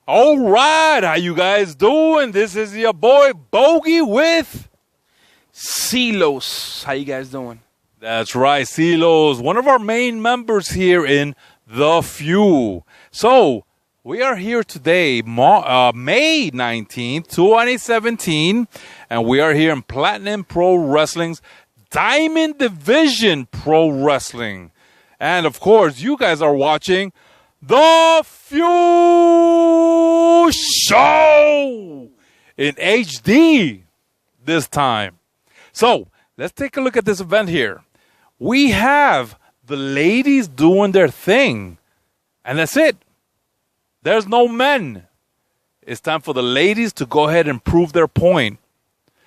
All right, how you guys doing? This is your boy Bogey with Silos. How you guys doing? That's right, Silos, one of our main members here in The Few. So, we are here today, May 19th, 2017, and we are here in Platinum Pro Wrestling's Diamond Division Pro Wrestling. And, of course, you guys are watching The Few Show in HD this time. So, let's take a look at this event here. We have the ladies doing their thing, and that's it. There's no men. It's time for the ladies to go ahead and prove their point.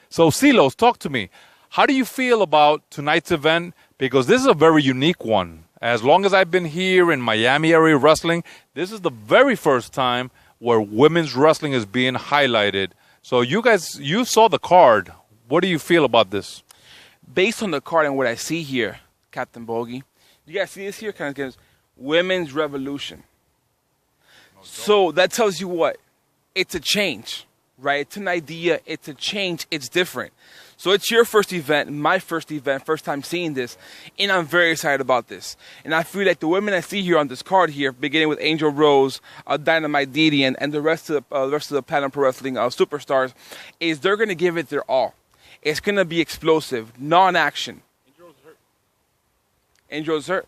So, Silos, talk to me. How do you feel about tonight's event? Because this is a very unique one. As long as I've been here in Miami area wrestling, this is the very first time where women's wrestling is being highlighted. So you guys, you saw the card. What do you feel about this? Based on the card and what I see here, Captain Bogey, you guys see this here? Kind of gives Women's Revolution. So that tells you what? It's a change, right? It's an idea. It's a change. It's different. So it's your first event, my first event, first time seeing this, and I'm very excited about this. And I feel like the women I see here on this card here, beginning with Angel Rose, Dynamite Didi, and the rest of the Platinum Pro Wrestling superstars, is they're going to give it their all. It's going to be explosive, non-action. Angel's hurt. Angel's hurt?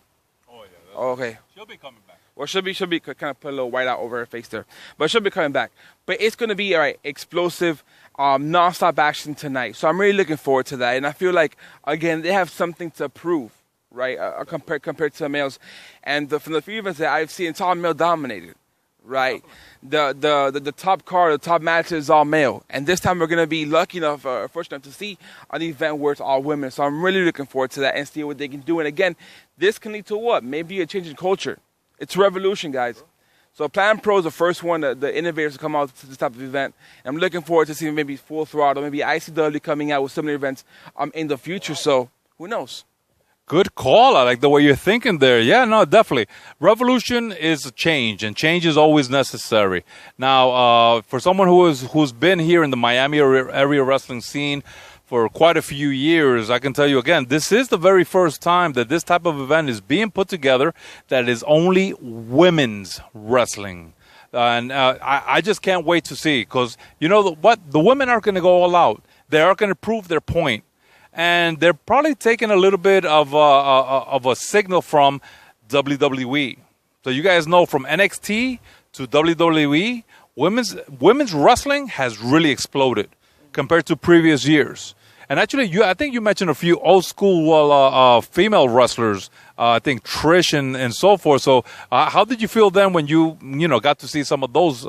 Oh, yeah. Okay. She'll be coming back. Well, she'll be kind of put a little white out over her face there. But she'll be coming back. But it's going to be, all right, explosive, non-stop action tonight. So I'm really looking forward to that. And I feel like, again, they have something to prove, right, compared to the males. And from the few events that I've seen, it's all male-dominated, right? The top card, the top match is all male. And this time we're going to be lucky enough, fortunate enough to see an event where it's all women. So I'm really looking forward to that and see what they can do. And, again, this can lead to what? Maybe a change in culture. It's a revolution, guys. So Platinum Pro is the first one, the innovators to come out to this type of event. And I'm looking forward to seeing maybe Full Throttle, maybe ICW coming out with similar events in the future. So who knows? Good call. I like the way you're thinking there. Yeah, no, definitely. Revolution is a change, and change is always necessary. Now, for someone who's been here in the Miami area wrestling scene for quite a few years, I can tell you again, this is the very first time that this type of event is being put together that is only women's wrestling. And I just can't wait to see, because you know what? The women are going to go all out. They are going to prove their point. And they're probably taking a little bit of a signal from WWE. So you guys know, from NXT to WWE, women's wrestling has really exploded compared to previous years. And actually, I think you mentioned a few old school female wrestlers. I think Trish and so forth. So, how did you feel then when you got to see some of those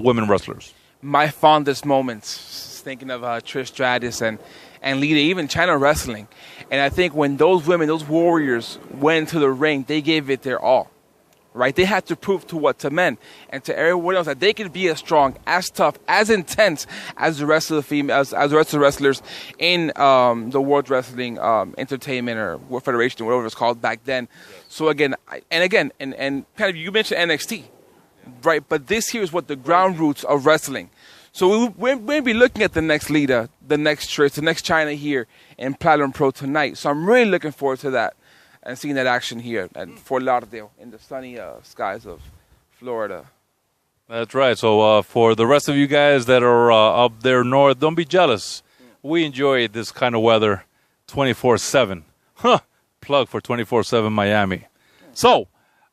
women wrestlers? My fondest moments, thinking of Trish Stratus and Lita, even China Wrestling. And I think when those women, those warriors, went into the ring, they gave it their all. Right? They had to prove to men and to everyone else that they could be as strong, as tough, as intense as the rest of the females, as the rest of the wrestlers in the World Wrestling Entertainment or World Federation, or whatever it's called back then. Yes. So again, and kind of, you mentioned NXT, right? But this here is what the ground roots of wrestling. So we'll be looking at the next Lita, the next Trish, the next China here in Platinum Pro tonight. So I'm really looking forward to that. And seeing that action here at Fort Lauderdale in the sunny skies of Florida. That's right. So for the rest of you guys that are up there north, don't be jealous. We enjoy this kind of weather 24/7. Plug for 24/7 Miami. So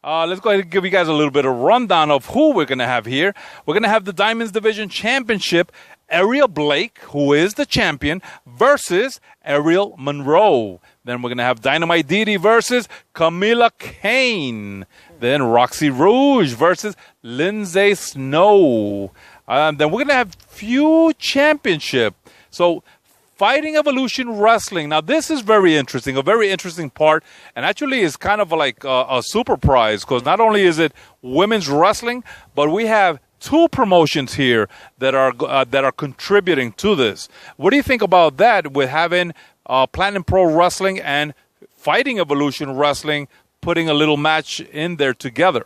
let's go ahead and give you guys a little bit of rundown of who we're going to have here. We're going to have the Diamonds Division Championship, Ariel Blake, who is the champion, versus Ariel Monroe. Then we're going to have Dynamite Didi versus Camilla Kane. Then Roxy Rouge versus Lindsay Snow. Then we're going to have Feud Championship. So Fighting Evolution Wrestling. Now, this is very interesting, a very interesting part. And actually is kind of like a super prize, because not only is it women's wrestling, but we have two promotions here that are contributing to this. What do you think about that, with having Platinum Pro Wrestling and Fighting Evolution Wrestling putting a little match in there together?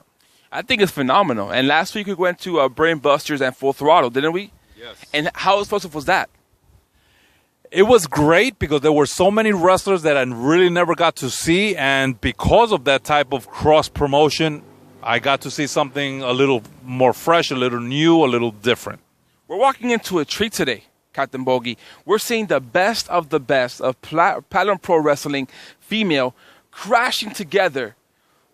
I think it's phenomenal. And last week we went to Brain Busters and Full Throttle, didn't we? Yes. And how explosive was that? It was great because there were so many wrestlers that I really never got to see. And because of that type of cross promotion, I got to see something a little more fresh, a little new, a little different. We're walking into a treat today, Captain Bogey. We're seeing the best of Platinum Pro Wrestling female crashing together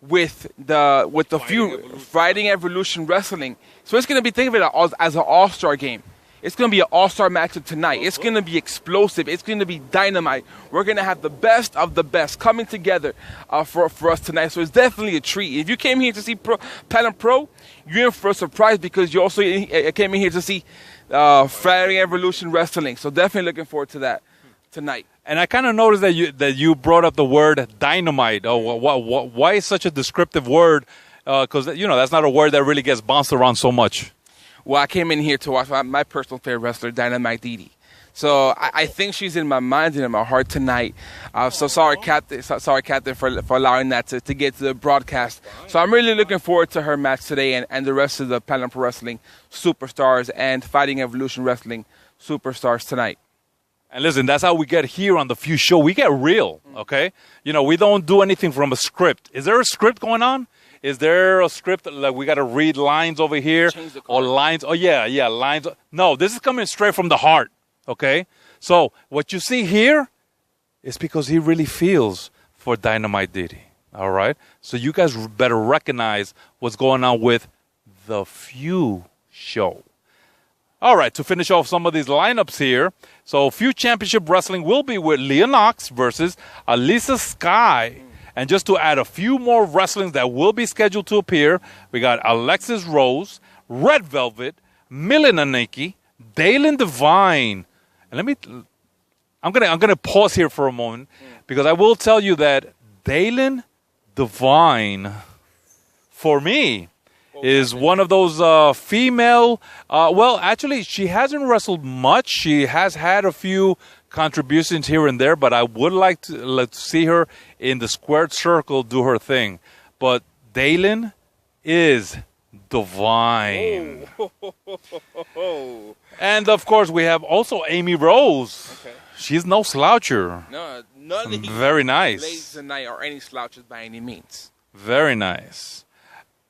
with the Fighting Evolution Wrestling. So it's going to be, think of it as an all-star game. It's going to be an all-star matchup tonight. It's going to be explosive. It's going to be dynamite. We're going to have the best of the best coming together for us tonight. So it's definitely a treat. If you came here to see Platinum Pro, you're in for a surprise because you also came in here to see Fighting Evolution Wrestling. So definitely looking forward to that tonight. And I kind of noticed that you brought up the word dynamite. Oh, why is such a descriptive word? Because that's not a word that really gets bounced around so much. Well, I came in here to watch my personal favorite wrestler, Dynamite Didi. So I think she's in my mind and in my heart tonight. So sorry, Captain, for allowing that to get to the broadcast. So I'm really looking forward to her match today and the rest of the Platinum Pro Wrestling superstars and Fighting Evolution Wrestling superstars tonight. And listen, that's how we get here on the Fuse Show. We get real, okay? We don't do anything from a script. Is there a script going on? Is there a script like we got to read lines over here or lines? Oh, yeah, lines. No, this is coming straight from the heart, okay? So what you see here is because he really feels for Dynamite Didi, all right? So you guys better recognize what's going on with the Fuse Show. All right, to finish off some of these lineups here, so Fuse Championship Wrestling will be with Leah Knox versus Alisa Sky. And just to add a few more wrestlings that will be scheduled to appear, we got Alexis Rose, Red Velvet, Milena Nikki, Daylin Divine. And I'm gonna pause here for a moment because I will tell you that Daylin Divine, for me, is one of those female. Well, actually, she hasn't wrestled much. She has had a few contributions here and there, but I would like to see her in the squared circle do her thing. But Daylin is divine. And of course, we have also Amy Rose. Okay. She's no sloucher. No, none of these very nice ladies tonight are any slouches by any means. Very nice.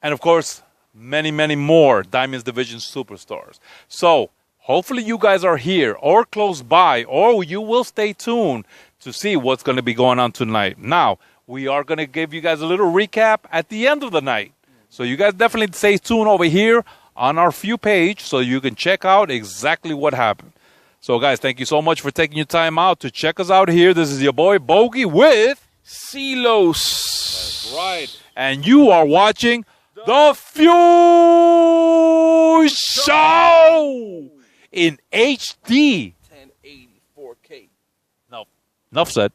And of course, many, many more Diamonds Division superstars. So hopefully you guys are here or close by, or you will stay tuned to see what's going to be going on tonight. Now, we are going to give you guys a little recap at the end of the night. So you guys definitely stay tuned over here on our Fuse page so you can check out exactly what happened. So, guys, thank you so much for taking your time out to check us out here. This is your boy, Bogey, with Silos. That's right. And you are watching The Fuse Show in HD. 1080 4K. No, enough said.